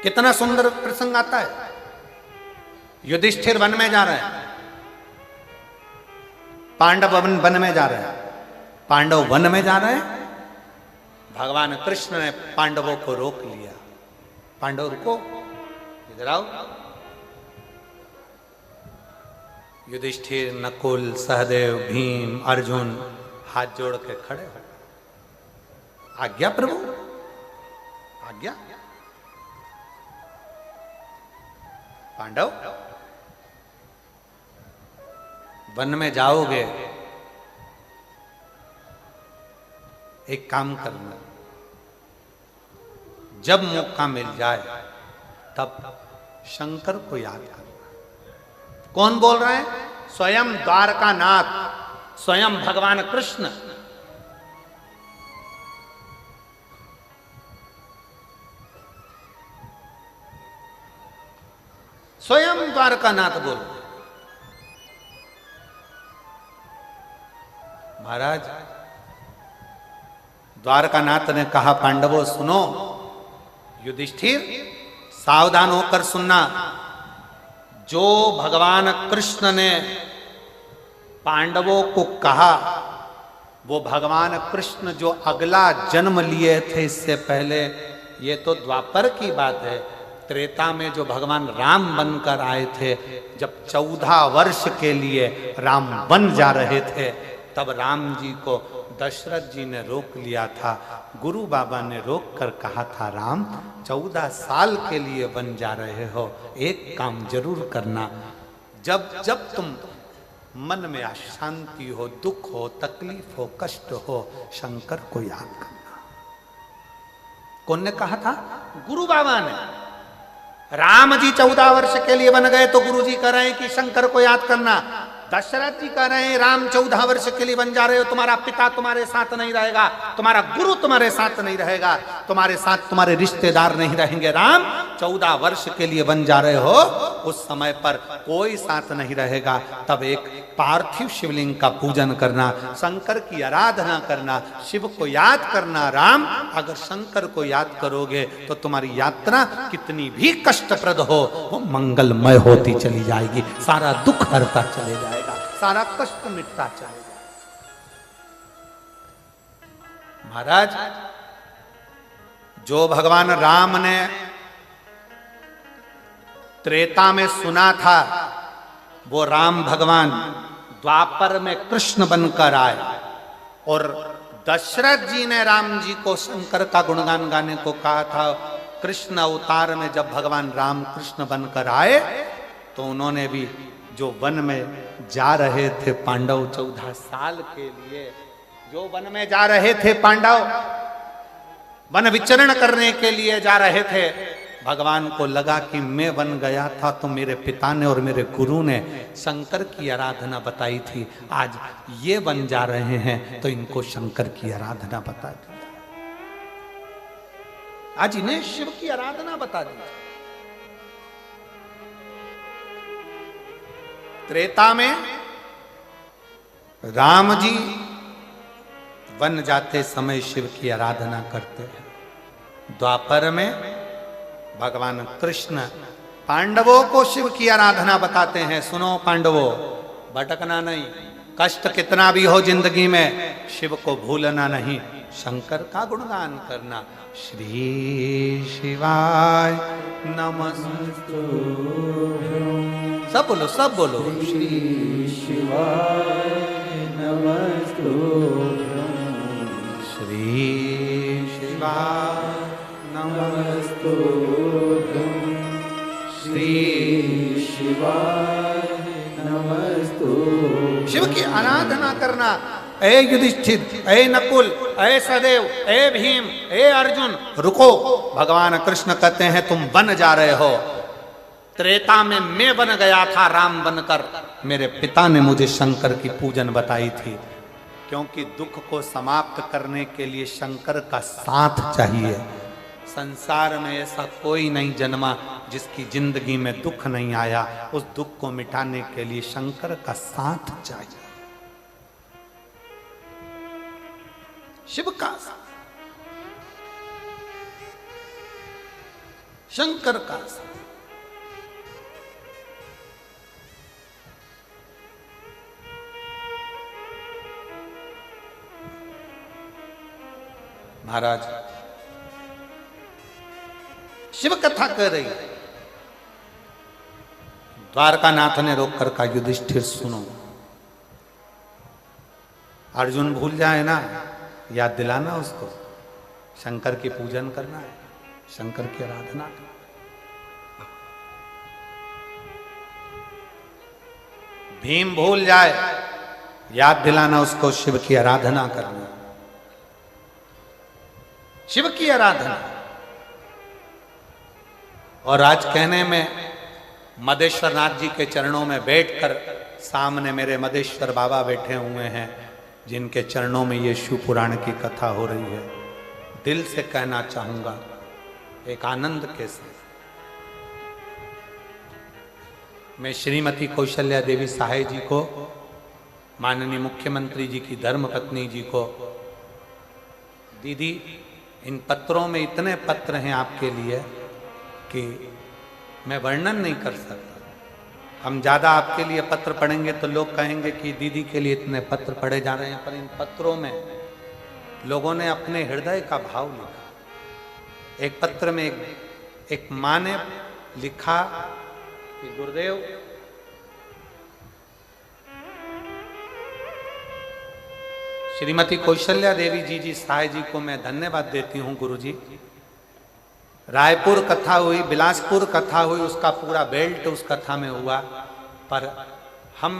कितना सुंदर प्रसंग आता है। युधिष्ठिर वन में जा रहे हैं, पांडव वन में जा रहे हैं, पांडव वन में जा रहे हैं। भगवान कृष्ण ने पांडवों को रोक लिया। पांडव रुको, इधर आओ। युधिष्ठिर, नकुल, सहदेव, भीम, अर्जुन हाथ जोड़ के खड़े हो। आज्ञा प्रभु, आज्ञा। पांडव वन में जाओगे, एक काम करना, जब मौका मिल जाए तब शंकर को याद करना। कौन बोल रहे हैं? स्वयं द्वारकानाथ, स्वयं भगवान कृष्ण। स्वयं द्वारकानाथ बोल। महाराज, द्वारकानाथ ने कहा, पांडवों सुनो, युधिष्ठिर सावधान होकर सुनना। जो भगवान कृष्ण ने पांडवों को कहा, वो भगवान कृष्ण जो अगला जन्म लिए थे इससे पहले, ये तो द्वापर की बात है। त्रेता में जो भगवान राम बनकर आए थे, जब 14 वर्ष के लिए राम बन जा रहे थे, तब राम जी को दशरथ जी ने रोक लिया था। गुरु बाबा ने रोक कर कहा था, राम 14 साल के लिए बन जा रहे हो, एक काम जरूर करना, जब जब तुम मन में अशांति हो, दुख हो, तकलीफ हो, कष्ट हो, शंकर को याद करना। कौन ने कहा था? गुरु बाबा ने। राम जी 14 वर्ष के लिए बन गए तो गुरु जी कह रहे हैं कि शंकर को याद करना। दशरथ जी कह रहे हैं, राम 14 वर्ष के लिए बन जा रहे हो, तुम्हारा पिता तुम्हारे साथ नहीं रहेगा, तुम्हारा गुरु तुम्हारे साथ नहीं रहेगा, तुम्हारे साथ तुम्हारे रिश्तेदार नहीं रहेंगे। राम 14 वर्ष के लिए बन जा रहे हो, उस समय पर कोई साथ नहीं रहेगा। तब एक पार्थिव शिवलिंग का पूजन करना, शंकर की आराधना करना, शिव को याद करना। राम, अगर शंकर को याद करोगे तो तुम्हारी यात्रा कितनी भी कष्टप्रद हो, वो मंगलमय होती चली जाएगी, सारा दुख हरता चले जाएगा, सारा कष्ट मिटता चलेगा। महाराज, जो भगवान राम ने त्रेता में सुना था, वो राम भगवान द्वापर में कृष्ण बनकर आए। और दशरथ जी ने राम जी को शंकर का गुणगान गाने को कहा था। कृष्ण अवतार में जब भगवान राम कृष्ण बनकर आए, तो उन्होंने भी जो वन में जा रहे थे पांडव 14 साल के लिए, जो वन में जा रहे थे पांडव, वन विचरण करने के लिए जा रहे थे, भगवान को लगा कि मैं वन गया था तो मेरे पिता ने और मेरे गुरु ने शंकर की आराधना बताई थी, आज ये वन जा रहे हैं तो इनको शंकर की आराधना बता दी, आज इन्हें शिव की आराधना बता दी। त्रेता में राम जी वन जाते समय शिव की आराधना करते हैं। द्वापर में भगवान कृष्ण पांडवों को शिव की आराधना बताते हैं। सुनो पांडवों, भटकना नहीं, कष्ट कितना भी हो जिंदगी में, शिव को भूलना नहीं, शंकर का गुणगान करना। श्री शिवाय नमस्तु, सब बोलो, सब बोलो। श्री शिवाय नमस्तु, श्री शिवाय नमस्तु, श्री शिवाय नमस्तु। शिव की आराधना करना। ए युधिष्ठिर, ए नकुल, ए सहदेव, ए भीम, ए अर्जुन, रुको। भगवान कृष्ण कहते हैं तुम बन जा रहे हो। त्रेता में मैं बन गया था राम बनकर, मेरे पिता ने मुझे शंकर की पूजन बताई थी, क्योंकि दुख को समाप्त करने के लिए शंकर का साथ चाहिए। संसार में ऐसा कोई नहीं जन्मा जिसकी जिंदगी में दुख नहीं आया, उस दुख को मिटाने के लिए शंकर का साथ चाहिए, शिव का। शंकर का। महाराज शिव कथा कर रही है। द्वारकानाथ ने रोक कर कहा, युधिष्ठिर सुनो, अर्जुन भूल जाए ना, याद दिलाना उसको, शंकर की पूजन करना है, शंकर की आराधना करना। भीम भूल जाए, याद दिलाना उसको, शिव की आराधना करना, शिव की आराधना। और आज कहने में मदेश्वर नाथ जी के चरणों में बैठकर, सामने मेरे मदेश्वर बाबा बैठे हुए हैं जिनके चरणों में ये शिव पुराण की कथा हो रही है, दिल से कहना चाहूंगा एक आनंद के साथ, मैं श्रीमती कौशल्या देवी सहाय जी को, माननीय मुख्यमंत्री जी की धर्मपत्नी जी को, दीदी इन पत्रों में इतने पत्र हैं आपके लिए कि मैं वर्णन नहीं कर सकता। हम ज़्यादा आपके लिए पत्र पढ़ेंगे तो लोग कहेंगे कि दीदी के लिए इतने पत्र पढ़े जा रहे हैं, पर इन पत्रों में लोगों ने अपने हृदय का भाव लिखा। एक पत्र में एक माँ ने लिखा कि गुरुदेव, श्रीमती कौशल्या देवी जी सहाय जी को मैं धन्यवाद देती हूँ। गुरुजी, रायपुर कथा हुई, बिलासपुर कथा हुई, उसका पूरा बेल्ट उस कथा में हुआ, पर हम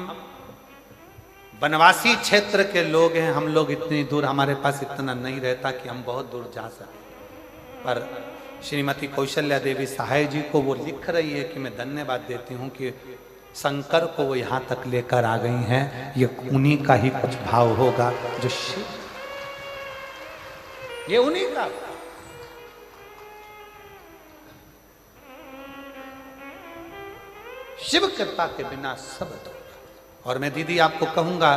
वनवासी क्षेत्र के लोग हैं, हम लोग इतनी दूर, हमारे पास इतना नहीं रहता कि हम बहुत दूर जा सकें। पर श्रीमती कौशल्या देवी सहाय जी को वो लिख रही है कि मैं धन्यवाद देती हूँ कि शंकर को वो यहाँ तक लेकर आ गई हैं। ये उन्हीं का ही कुछ भाव होगा जो शिव, ये उन्हीं का। शिव कृपा के बिना सब अधूरा। और मैं दीदी आपको कहूंगा,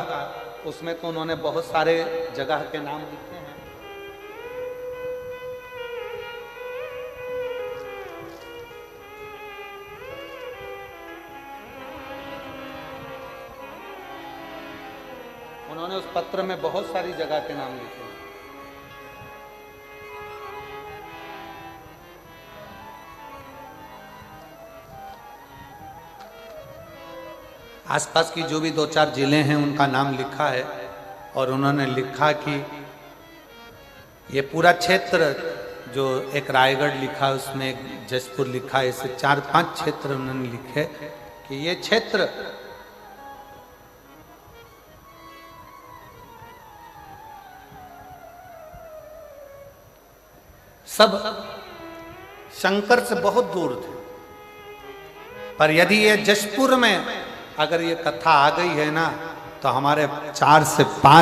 उसमें तो उन्होंने बहुत सारे जगह के नाम लिखे हैं। उन्होंने उस पत्र में बहुत सारी जगह के नाम लिखे हैं। आसपास की जो भी 2-4 जिले हैं उनका नाम लिखा है। और उन्होंने लिखा कि ये पूरा क्षेत्र, जो एक रायगढ़ लिखा, उसमें एक जसपुर लिखा, ऐसे 4-5 क्षेत्र उन्होंने लिखे कि ये क्षेत्र सब शंकर से बहुत दूर थे। पर यदि ये जसपुर में अगर ये कथा आ गई है ना, तो हमारे 4 से 5